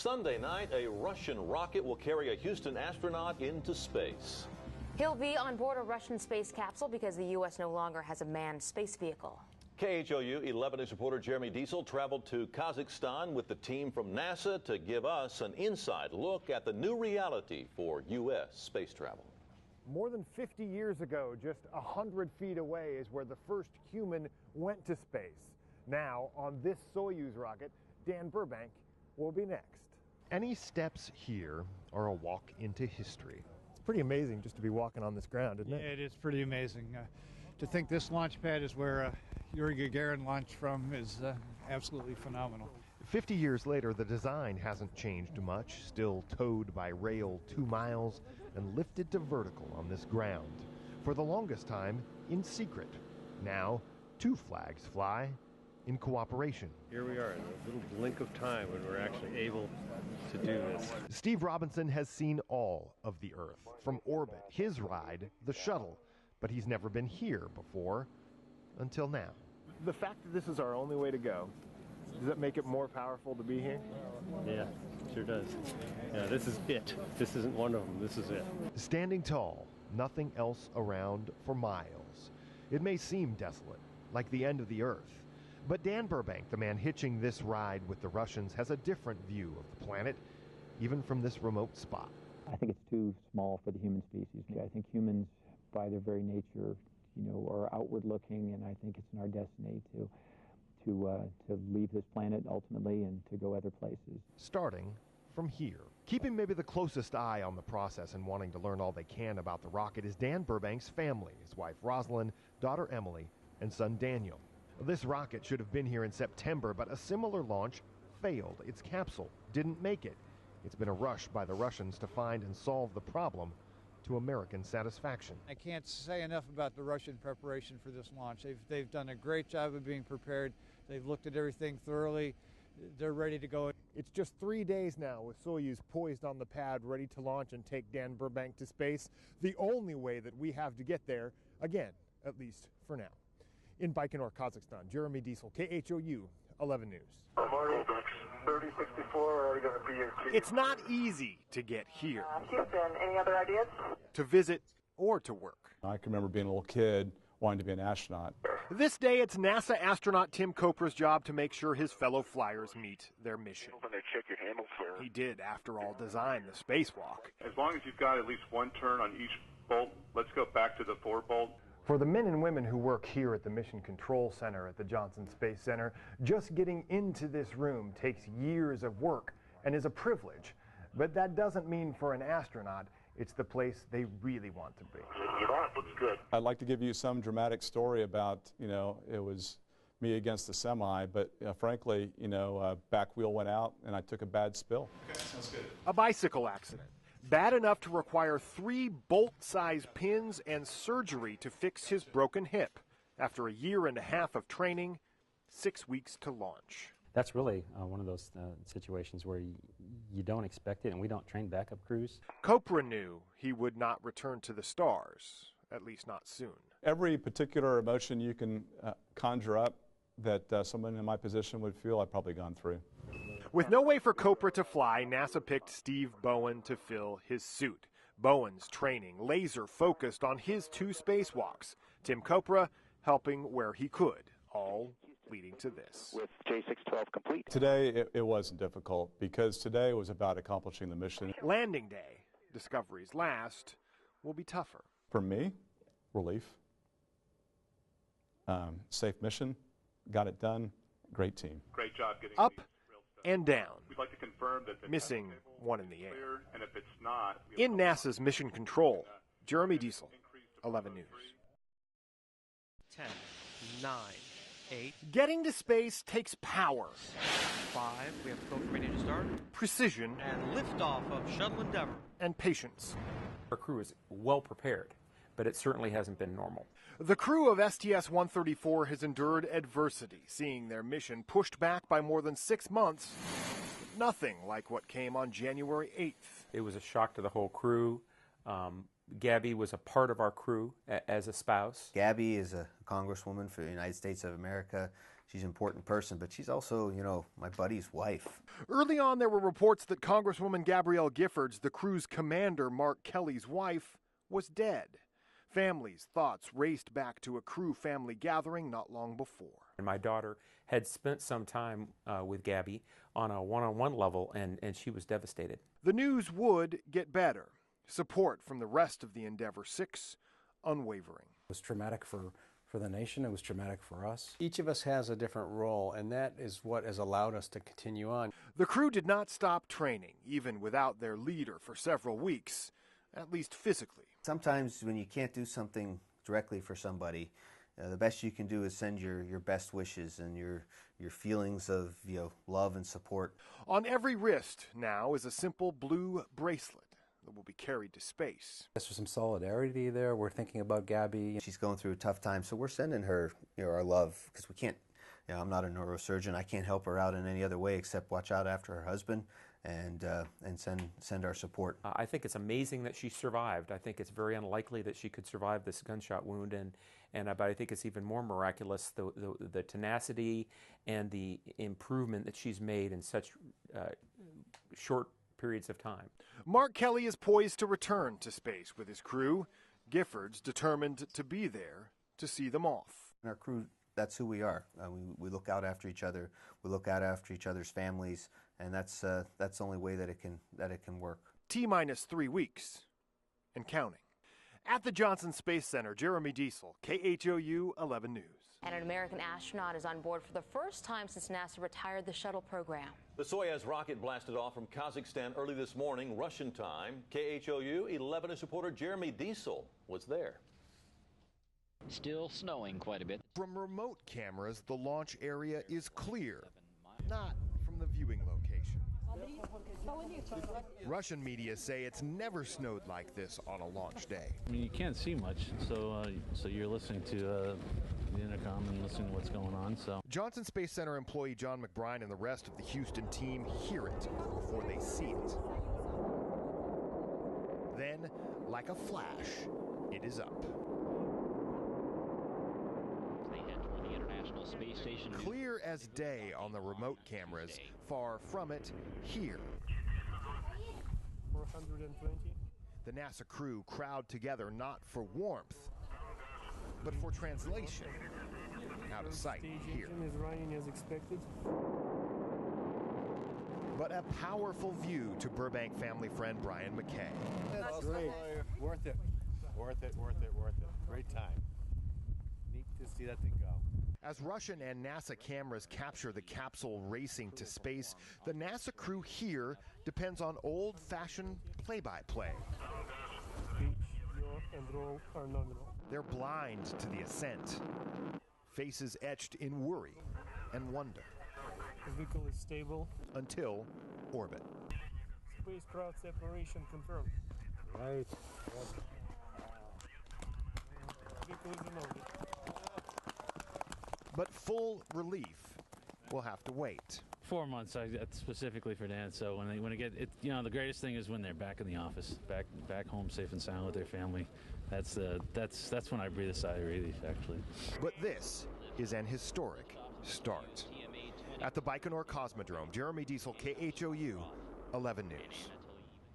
Sunday night, a Russian rocket will carry a Houston astronaut into space. He'll be on board a Russian space capsule because the U.S. no longer has a manned space vehicle. KHOU 11 News reporter Jeremy Desel traveled to Kazakhstan with the team from NASA to give us an inside look at the new reality for U.S. space travel. More than 50 years ago, just 100 feet away is where the first human went to space. Now, on this Soyuz rocket, Dan Burbank will be next. Any steps here are a walk into history. It's pretty amazing just to be walking on this ground, isn't it? It is pretty amazing. To think this launch pad is where Yuri Gagarin launched from is absolutely phenomenal. 50 years later, the design hasn't changed much, still towed by rail 2 miles and lifted to vertical on this ground. For the longest time, in secret. Now, 2 flags fly in cooperation. Here we are in a little blink of time when we're actually able to do this. Steve Robinson has seen all of the Earth from orbit, his ride, the shuttle, but he's never been here before until now. The fact that this is our only way to go, does that make it more powerful to be here? Yeah, sure does. Yeah, this is it. This isn't one of them. This is it. Standing tall, nothing else around for miles. It may seem desolate, like the end of the Earth. But Dan Burbank, the man hitching this ride with the Russians, has a different view of the planet, even from this remote spot. I think it's too small for the human species. I think humans, by their very nature, are outward looking, and I think it's in our destiny to leave this planet ultimately and to go other places. Starting from here. Keeping maybe the closest eye on the process and wanting to learn all they can about the rocket is Dan Burbank's family, his wife Rosalind, daughter Emily, and son Daniel. This rocket should have been here in September, but a similar launch failed. Its capsule didn't make it. It's been a rush by the Russians to find and solve the problem to American satisfaction. I can't say enough about the Russian preparation for this launch. They've done a great job of being prepared. They've looked at everything thoroughly. They're ready to go. It's just 3 days now with Soyuz poised on the pad, ready to launch and take Dan Burbank to space. The only way that we have to get there, again, at least for now. In Baikonur, Kazakhstan, Jeremy Desel, KHOU 11 News. Memorial Dex 3064 are going to be here. It's not easy to get here. Houston, any other ideas? To visit or to work. I can remember being a little kid wanting to be an astronaut. This day, it's NASA astronaut Tim Copra's job to make sure his fellow flyers meet their mission. When they check your handles here. He did, after all, design the spacewalk. As long as you've got at least one turn on each bolt, let's go back to the 4-bolt. For the men and women who work here at the Mission Control Center at the Johnson Space Center, just getting into this room takes years of work and is a privilege. But that doesn't mean for an astronaut, it's the place they really want to be. Looks good. I'd like to give you some dramatic story about, it was me against the semi, but frankly, back wheel went out and I took a bad spill. Okay, sounds good. A bicycle accident. Bad enough to require 3 bolt-sized pins and surgery to fix his broken hip. After a year and a half of training, 6 weeks to launch. That's really one of those situations where you don't expect it, and we don't train backup crews. Copra knew he would not return to the stars, at least not soon. Every particular emotion you can conjure up that someone in my position would feel, I've probably gone through. With no way for Copra to fly, NASA picked Steve Bowen to fill his suit. Bowen's training laser focused on his 2 spacewalks. Tim Copra helping where he could, all leading to this. With J612 complete. Today it wasn't difficult because today was about accomplishing the mission. Landing day, discoveries last, will be tougher. For me, relief. Safe mission, got it done, great team. Great job getting up and down. We'd like to confirm that the missing one in the air. Clear, and if it's not, in NASA's mission control, Jeremy Desel, 11 News. 10, 9, 8. Getting to space takes power. 5, we have Copra ready to start. Precision. And liftoff of Shuttle Endeavour. And patience. Our crew is well prepared, but it certainly hasn't been normal. The crew of STS-134 has endured adversity, seeing their mission pushed back by more than 6 months. Nothing like what came on January 8th. It was a shock to the whole crew. Gabby was a part of our crew as a spouse. Gabby is a congresswoman for the United States of America. she's an important person, but she's also, you know, my buddy's wife. Early on, there were reports that Congresswoman Gabrielle Giffords, the crew's commander, Mark Kelly's wife, was dead. Families' thoughts raced back to a crew family gathering not long before. And my daughter had spent some time with Gabby on a one-on-one level, and she was devastated. The news would get better. Support from the rest of the Endeavour 6 unwavering. It was traumatic for the nation. It was traumatic for us. Each of us has a different role, and that is what has allowed us to continue on. The crew did not stop training, even without their leader, for several weeks, at least physically. Sometimes when you can't do something directly for somebody, the best you can do is send your best wishes and your feelings of, you know, love and support. On every wrist now is a simple blue bracelet that will be carried to space. There's some solidarity there. We're thinking about Gabby. She's going through a tough time, so we're sending her, you know, our love, because we can't, you know, I'm not a neurosurgeon. I can't help her out in any other way except watch out after her husband and send our support. I think it's amazing that she survived. I think it's very unlikely that she could survive this gunshot wound, but I think it's even more miraculous the tenacity and the improvement that she's made in such short periods of time. Mark Kelly is poised to return to space with his crew. Giffords determined to be there to see them off. Our crew, that's who we are. We look out after each other. We look out after each other's families, and that's the only way that it can work. T-minus 3 weeks and counting. At the Johnson Space Center, Jeremy Desel, KHOU 11 News. And an American astronaut is on board for the first time since NASA retired the shuttle program. The Soyuz rocket blasted off from Kazakhstan early this morning, Russian time. KHOU 11 News reporter Jeremy Desel was there. Still snowing quite a bit. From remote cameras, the launch area is clear, not from the viewing location. Russian media say it's never snowed like this on a launch day. I mean, you can't see much, so you're listening to the intercom and listening to what's going on. So Johnson Space Center employee John McBride and the rest of the Houston team hear it before they see it. Then, like a flash, it is up. They head toward the International Space Station. Clear as day on the remote cameras. Far from it here. 420. The NASA crew crowd together not for warmth, but for translation. Out of sight here. Is running as expected. But a powerful view to Burbank family friend Brian McKay. That's great. Worth it. Worth it, worth it, worth it. Great time. Neat to see that thing go. As Russian and NASA cameras capture the capsule racing to space, the NASA crew here depends on old-fashioned play-by-play. Speech, yaw, and roll are nominal. They're blind to the ascent, faces etched in worry and wonder. The vehicle is stable. Until orbit. Spacecraft separation confirmed. Right. Vehicle is in orbit. But full relief will have to wait. 4 months, specifically for Dan. So when they get it, you know, the greatest thing is when they're back in the office, back home, safe and sound with their family. That's when I breathe a sigh of relief, actually. But this is an historic start. At the Baikonur Cosmodrome, Jeremy Desel, KHOU 11 News.